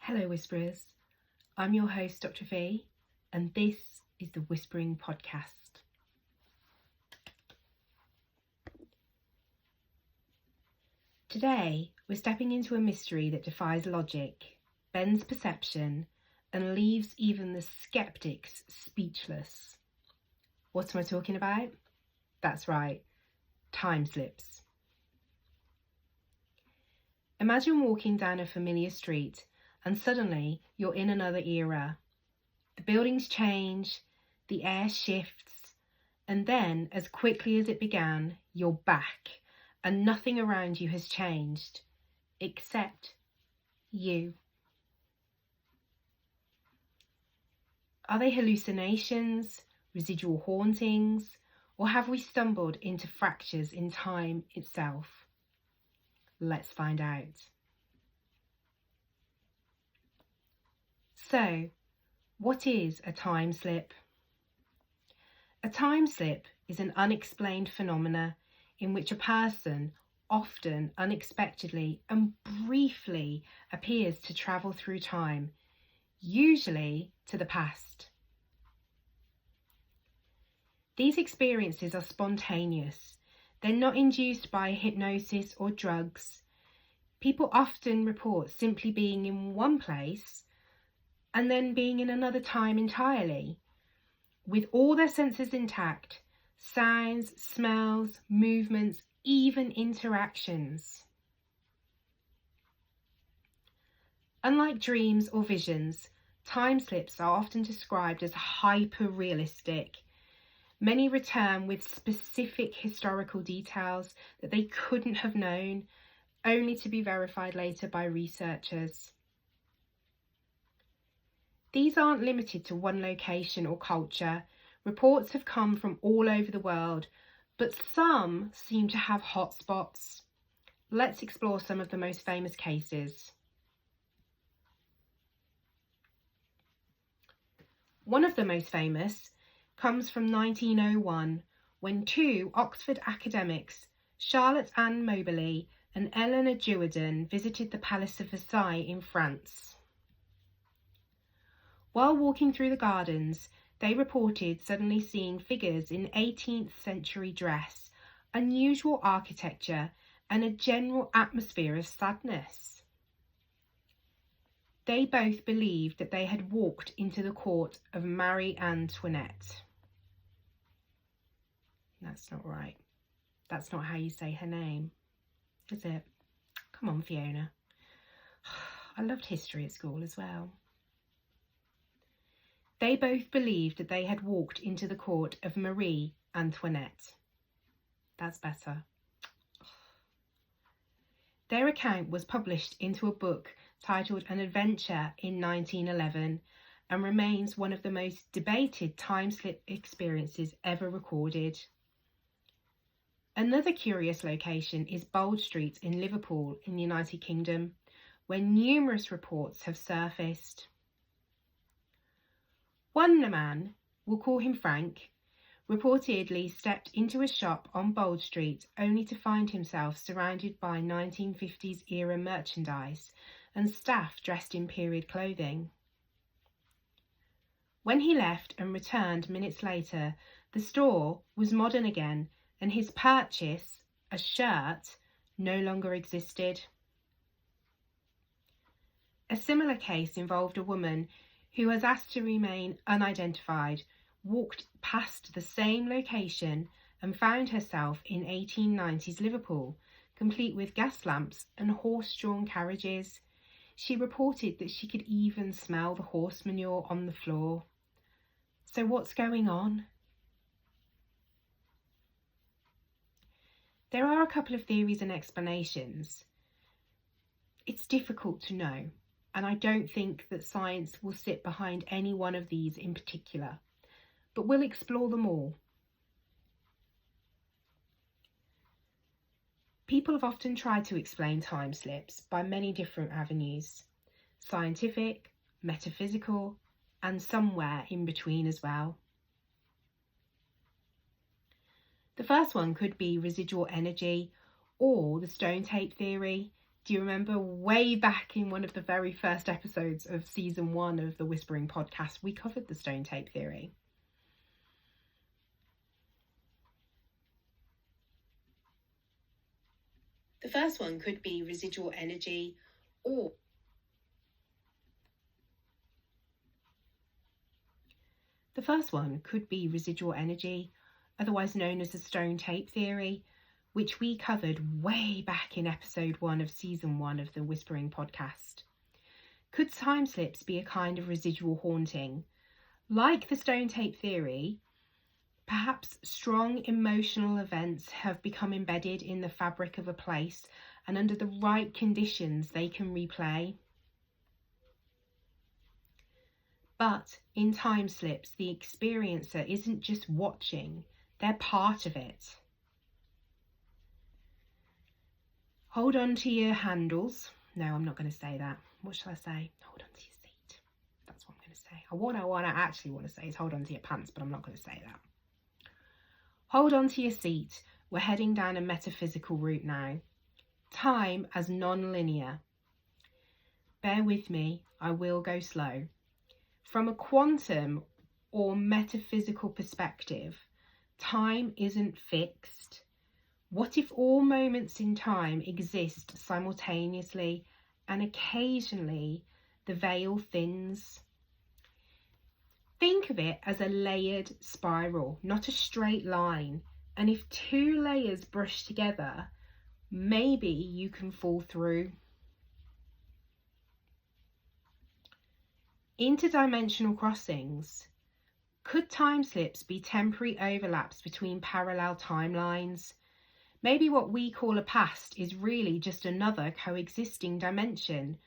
Hello Whisperers, I'm your host Dr. V and this is the Whispering Podcast. Today we're stepping into a mystery that defies logic, bends perception and leaves even the skeptics speechless. What am I talking about? That's right, time slips. Imagine walking down a familiar street and suddenly you're in another era. The buildings change, the air shifts, and then as quickly as it began, you're back and nothing around you has changed, except you. Are they hallucinations, residual hauntings, or have we stumbled into fractures in time itself? Let's find out. So, what is a time slip? A time slip is an unexplained phenomena in which a person often unexpectedly and briefly appears to travel through time, usually to the past. These experiences are spontaneous. They're not induced by hypnosis or drugs. People often report simply being in one place and then being in another time entirely, with all their senses intact, sounds, smells, movements, even interactions. Unlike dreams or visions, time slips are often described as hyper-realistic. Many return with specific historical details that they couldn't have known, only to be verified later by researchers. These aren't limited to one location or culture. Reports have come from all over the world, but some seem to have hotspots. Let's explore some of the most famous cases. One of the most famous comes from 1901, when two Oxford academics, Charlotte Anne Moberly and Eleanor Jewenden, visited the Palace of Versailles in France. While walking through the gardens, they reported suddenly seeing figures in 18th century dress, unusual architecture, and a general atmosphere of sadness. They both believed that they had walked into the court of Marie Antoinette. That's not right. That's not how you say her name, is it? Come on, Fiona. I loved history at school as well. They both believed that they had walked into the court of Marie Antoinette. That's better. Their account was published into a book titled An Adventure in 1911 and remains one of the most debated time slip experiences ever recorded. Another curious location is Bold Street in Liverpool in the United Kingdom, where numerous reports have surfaced. One man, we'll call him Frank, reportedly stepped into a shop on Bold Street only to find himself surrounded by 1950s era merchandise and staff dressed in period clothing. When he left and returned minutes later, the store was modern again and his purchase, a shirt, no longer existed. A similar case involved a woman who was asked to remain unidentified, walked past the same location and found herself in 1890s Liverpool, complete with gas lamps and horse-drawn carriages. She reported that she could even smell the horse manure on the floor. So what's going on? There are a couple of theories and explanations. It's difficult to know, and I don't think that science will sit behind any one of these in particular, but we'll explore them all. People have often tried to explain time slips by many different avenues: scientific, metaphysical, and somewhere in between as well. The first one could be residual energy or the stone tape theory. Do you remember way back in one of the very first episodes of season 1 of the Whispering podcast, we covered the stone tape theory? The first one could be residual energy, or otherwise known as the stone tape theory, which we covered way back in episode 1 of season 1 of the Whispering podcast. Could time slips be a kind of residual haunting? Like the stone tape theory, perhaps strong emotional events have become embedded in the fabric of a place, and under the right conditions they can replay. But in time slips, the experiencer isn't just watching, they're part of it. Hold on to your handles. No, I'm not going to say that. What shall I say? Hold on to your seat. That's what I'm going to say. What I actually want to say is hold on to your pants, but I'm not going to say that. Hold on to your seat. We're heading down a metaphysical route now. Time as non-linear. Bear with me, I will go slow. From a quantum or metaphysical perspective, time isn't fixed. What if all moments in time exist simultaneously and occasionally the veil thins? Think of it as a layered spiral, not a straight line. And if 2 layers brush together, maybe you can fall through. Interdimensional crossings. Could time slips be temporary overlaps between parallel timelines? Maybe what we call a past is really just another coexisting dimension,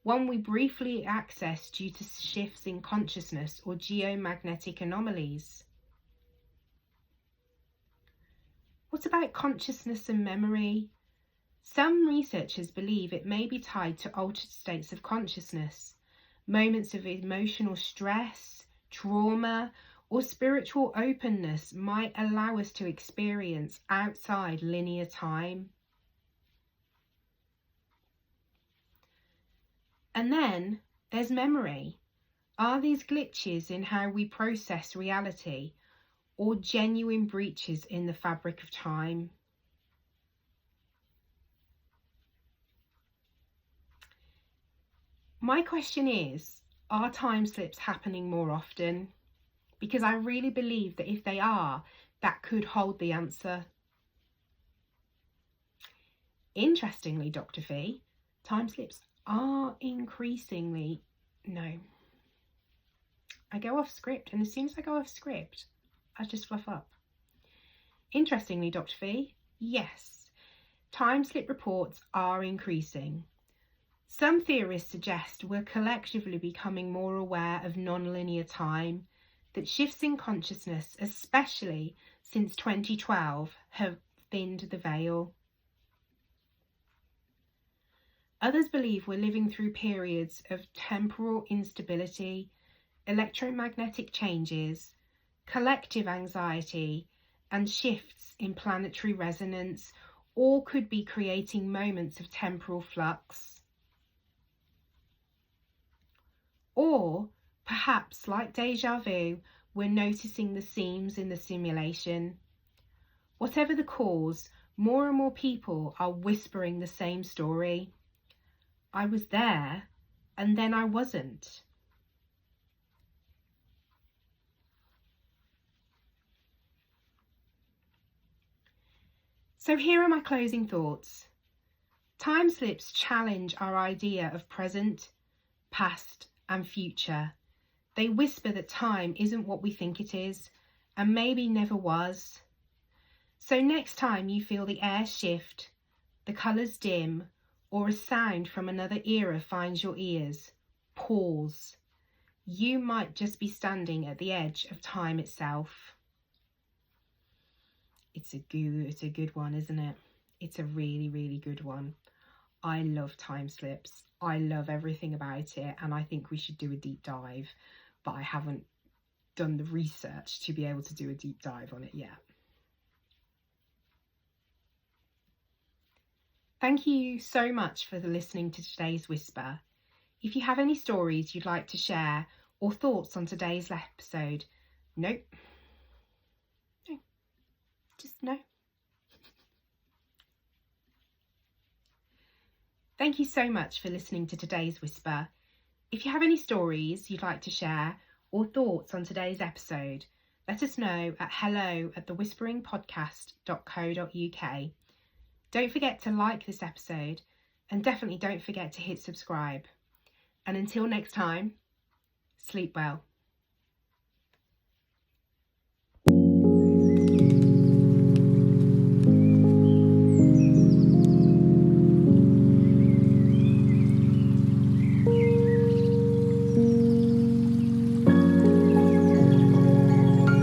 one we briefly access due to shifts in consciousness or geomagnetic anomalies. What about consciousness and memory? Some researchers believe it may be tied to altered states of consciousness. Moments of emotional stress, trauma, or spiritual openness might allow us to experience outside linear time. And then there's memory. Are these glitches in how we process reality, or genuine breaches in the fabric of time? My question is, are time slips happening more often? Because I really believe that if they are, that could hold the answer. Interestingly, Dr. Fee, time slips are increasingly... No. I go off script, and as soon as I go off script, I just fluff up. Interestingly, Dr. Fee, yes, time slip reports are increasing. Some theorists suggest we're collectively becoming more aware of non-linear time, that shifts in consciousness, especially since 2012, have thinned the veil. Others believe we're living through periods of temporal instability, electromagnetic changes, collective anxiety, and shifts in planetary resonance, all could be creating moments of temporal flux. Or perhaps, like deja vu, we're noticing the seams in the simulation. Whatever the cause, more and more people are whispering the same story. I was there, and then I wasn't. So here are my closing thoughts. Time slips challenge our idea of present, past, and future. They whisper that time isn't what we think it is, and maybe never was. So next time you feel the air shift, the colours dim, or a sound from another era finds your ears, pause. You might just be standing at the edge of time itself. It's a good one, isn't it? It's a really, really good one. I love time slips. I love everything about it, and I think we should do a deep dive, but I haven't done the research to be able to do a deep dive on it yet. Thank you so much for listening to today's Whisper. If you have any stories you'd like to share or thoughts on today's episode, no, just no. Thank you so much for listening to today's Whisper. If you have any stories you'd like to share or thoughts on today's episode, let us know at hello@thewhisperingpodcast.co.uk. Don't forget to like this episode and definitely don't forget to hit subscribe. And until next time, sleep well.